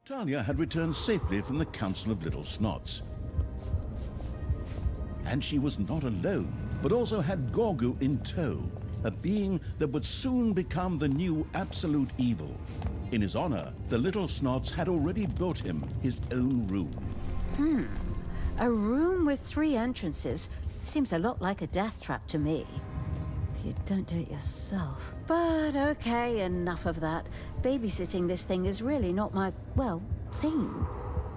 Talia had returned safely from the Council of Little Snots. And she was not alone, but also had Gorgu in tow, a being that would soon become the new absolute evil. In his honor, the Little Snots had already built him his own room. A room with 3 entrances seems a lot like a death trap to me. If you don't do it yourself. But okay, enough of that. Babysitting this thing is really not my, well, thing.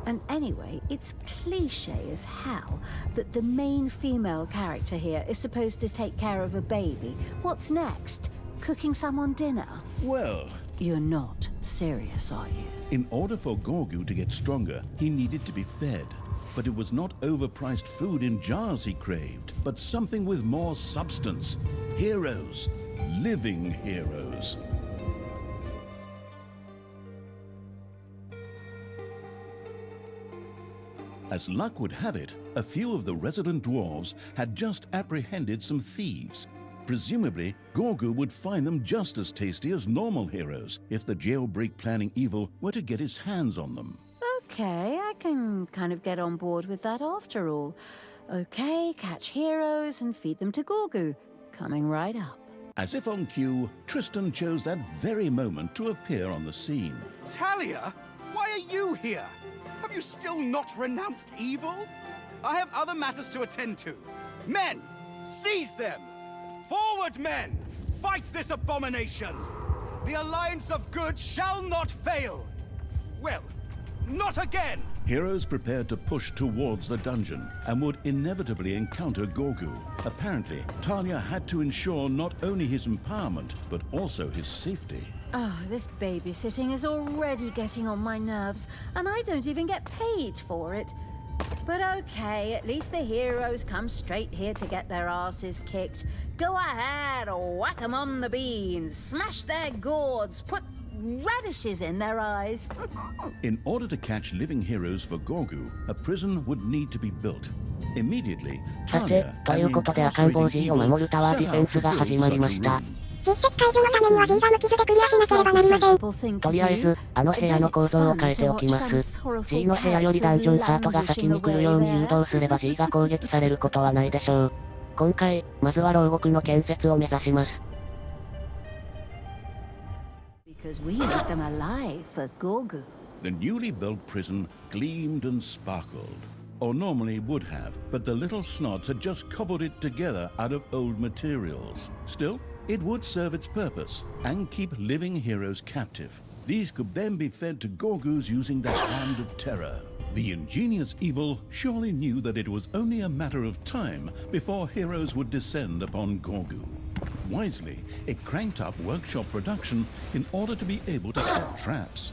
And anyway, it's cliché as hell that the main female character here is supposed to take care of a baby. What's next? Cooking someone dinner? Well, you're not serious, are you? In order for Gorgu to get stronger, he needed to be fed. But it was not overpriced food in jars he craved, but something with more substance. Heroes. Living heroes. As luck would have it, a few of the resident dwarves had just apprehended some thieves. Presumably, Gorgu would find them just as tasty as normal heroes if the jailbreak planning evil were to get his hands on them. Okay, I can kind of get on board with that after all. Okay, catch heroes and feed them to Gorgu. Coming right up. As if on cue, Tristan chose that very moment to appear on the scene. Talia? Why are you here? Have you still not renounced evil? I have other matters to attend to. Men, seize them! Forward, men! Fight this abomination! The alliance of good shall not fail! Well, not again! Heroes prepared to push towards the dungeon and would inevitably encounter Gorgu. Apparently, Talia had to ensure not only his empowerment, but also his safety. Oh, this babysitting is already getting on my nerves, and I don't even get paid for it. But okay, at least the heroes come straight here to get their asses kicked. Go ahead, whack 'em on the beans, smash their gourds, put radishes in their eyes. In order to catch living heroes for Gorgu, a prison would need to be built. Immediately, さて、ということで赤ん坊 G を守るタワーディフェンスが始まりました。実績解除のためには G が無傷でクリアしなければなりません。とりあえず、あの部屋の構造を変えておきます。G の部屋よりダンジョンハートが先に来るように誘導すれば G が攻撃されることはないでしょう。今回、まずは牢獄の建設を目指します。Because we need them alive for Gorgu. The newly built prison gleamed and sparkled. Or normally would have, but the little snots had just cobbled it together out of old materials. Still, it would serve its purpose and keep living heroes captive. These could then be fed to Gorgus using the Hand of Terror. The ingenious evil surely knew that it was only a matter of time before heroes would descend upon Gorgu. Wisely, it cranked up workshop production in order to be able to set traps.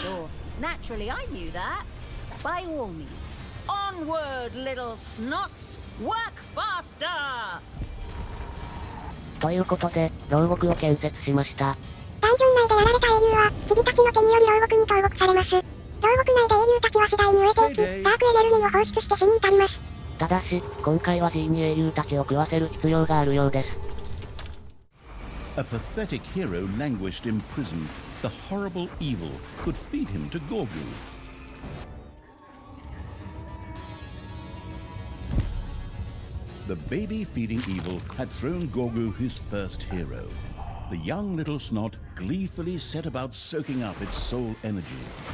Sure. Naturally, I knew that. By all means, onward, little snots! Work faster! ということで、牢獄を建設しました。ダンジョン内でやられた英雄は、君たちの手により牢獄に投獄されます。牢獄内で英雄たちは次第に飢えていき、ダークエネルギーを放出して死に至ります。ただし、今回は G に英雄たちを食わせる必要があるようです。A pathetic hero languished in prison. The horrible evil could feed him to Gorgu. The baby-feeding evil had thrown Gorgu his first hero. The young little snot gleefully set about soaking up its soul energy.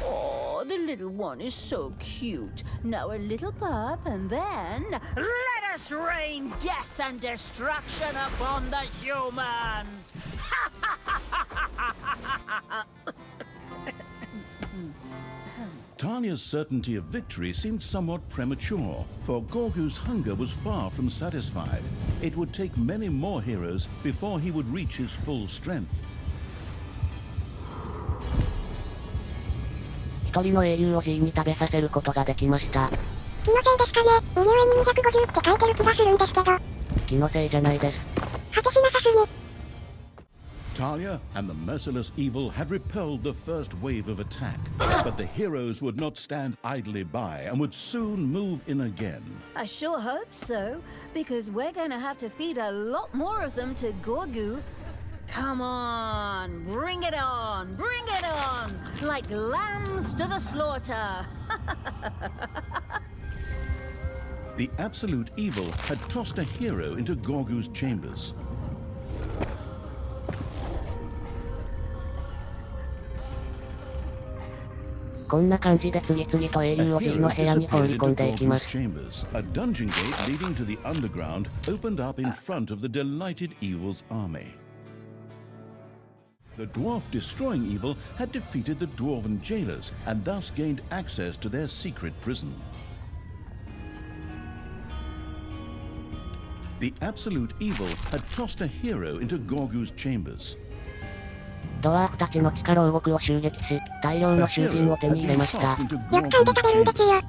Oh, the little one is so cute. Now a little pup, and then let us rain death and destruction upon the humans! Talia's certainty of victory seemed somewhat premature, for Gorgu's hunger was far from satisfied. It would take many more heroes before he would reach his full strength. 一人の英雄を G に食べさせることができました。気のせいですかね。右上に250って書いてる気がするんですけど。気のせいじゃないです。果てしなさすぎ。Talia and the merciless evil had repelled the first wave of attack, but the heroes would not stand idly by and would soon move in again. I sure hope so, because we're gonna have to feed a lot more of them to Gorgu. Come on, bring it on, bring it on, like lambs to the slaughter. The absolute evil had tossed a hero into Gorgu's chambers. A dungeon gate leading to the underground opened up in front of the delighted evil's army. The dwarf destroying evil had defeated the dwarven jailers and thus gained access to their secret prison. The absolute evil had tossed a hero into Gorgu's chambers. ドワーフたちの地下牢獄を襲撃し、大量の囚人を手に入れました。よく噛んで食べるんでちゅよ。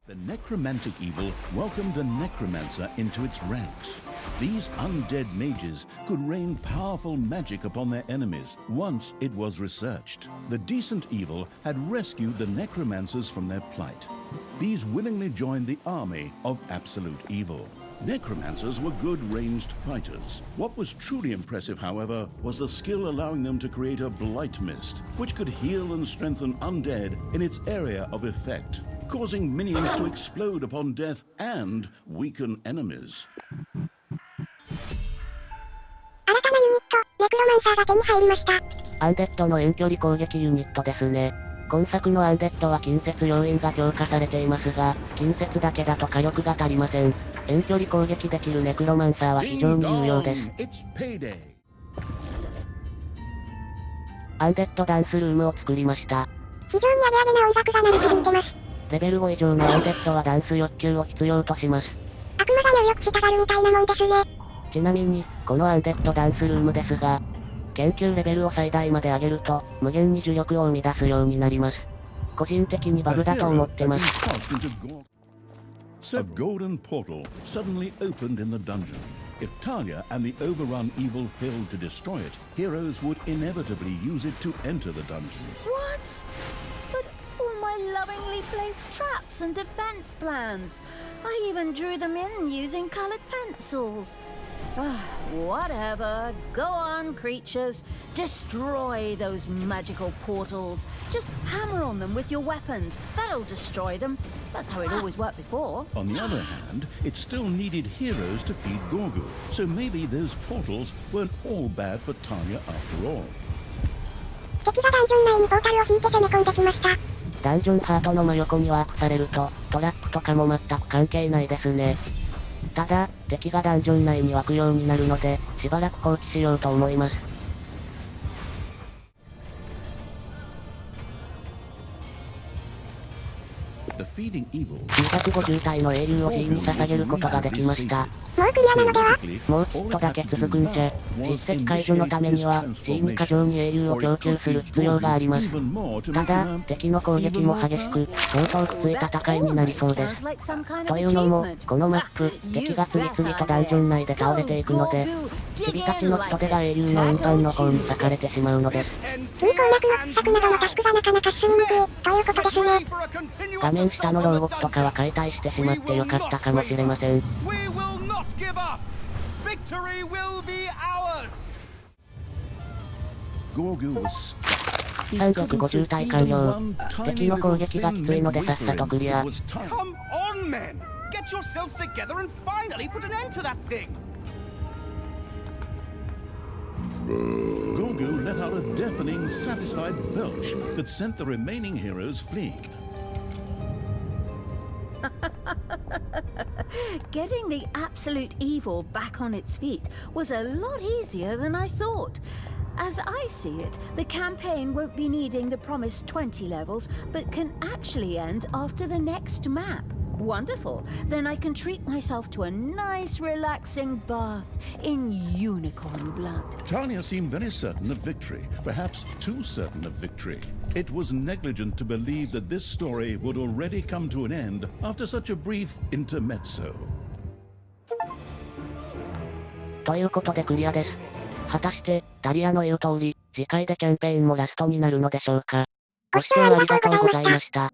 The necromantic evil welcomed a necromancer into its ranks. These undead mages could rain powerful magic upon their enemies once it was researched. The decent evil had rescued the necromancers from their plight. These willingly joined the army of absolute evil. Necromancers were good ranged fighters. What was truly impressive, however, was the skill allowing them to create a blight mist, which could heal and strengthen undead in its area of effect, causing minions to explode upon death and weaken enemies. 新たなユニット、ネクロマンサーが手に入りました。アンデッドの遠距離攻撃ユニットですね。今作のアンデッドは近接要因が強化されていますが、近接だけだと火力が足りません。遠距離攻撃できるネクロマンサーは非常に有用です。アンデッドダンスルームを作りました。非常にアゲアゲな音楽が鳴り響いてます。レベル5以上のアンデッドはダンス欲求を必要とします。悪魔が入浴したがるみたいなもんですね。ちなみに、このアンデッドダンスルームですが、研究レベルを最大まで上げると、無限に呪力を生み出すようになります。個人的にバグだと思ってます。A golden portal suddenly opened in the dungeon. If Talia and the overrun evil failed to destroy it, heroes would inevitably use it to enter the dungeon. What? But all my lovingly placed traps and defense plans. I even drew them in using colored pencils. Whatever. Go on, creatures. Destroy those magical portals. Just hammer on them with your weapons. That'll destroy them. That's how it always worked before. On the other hand, it still needed heroes to feed Gorgu, so maybe those portals weren't all bad for Talia after all. 敵がダンジョン内にポータルを引いて攻め込んできました。ダンジョンハートの真横にワープされると、トラップとかも全く関係ないですね。ただ、敵がダンジョン内に湧くようになるので、しばらく放置しようと思います。250体の英雄を T に捧げることができました。もうクリアなのでは？もうちょっとだけ続くんじゃ。実績解除のためには、T に過剰に英雄を供給する必要があります。ただ、敵の攻撃も激しく、相当きつい戦いになりそうです。というのも、このマップ、敵が次々とダンジョン内で倒れていくので、君たちの人手が英雄の運搬の方に割かれてしまうのです。金鉱脈の掘削などのタスクがなかなか進みにくい、ということですね。画面下の牢獄とかは解体してしまってよかったかもしれません。350体完了。敵の攻撃がきついのでさっさとクリア。Gorgu let out a deafening, satisfied belch that sent the remaining heroes fleeing. Getting the absolute evil back on its feet was a lot easier than I thought. As I see it, the campaign won't be needing the promised 20 levels, but can actually end after the next map. Wonderful. Then I can treat myself to a nice, relaxing bath in unicorn blood. Talia seemed very certain of victory, perhaps too certain of victory. It was negligent to believe that this story would already come to an end after such a brief intermezzo. ということでクリアです。果たして、タリアの言う通り、次回でキャンペーンもラストになるのでしょうか。ご視聴ありがとうございました。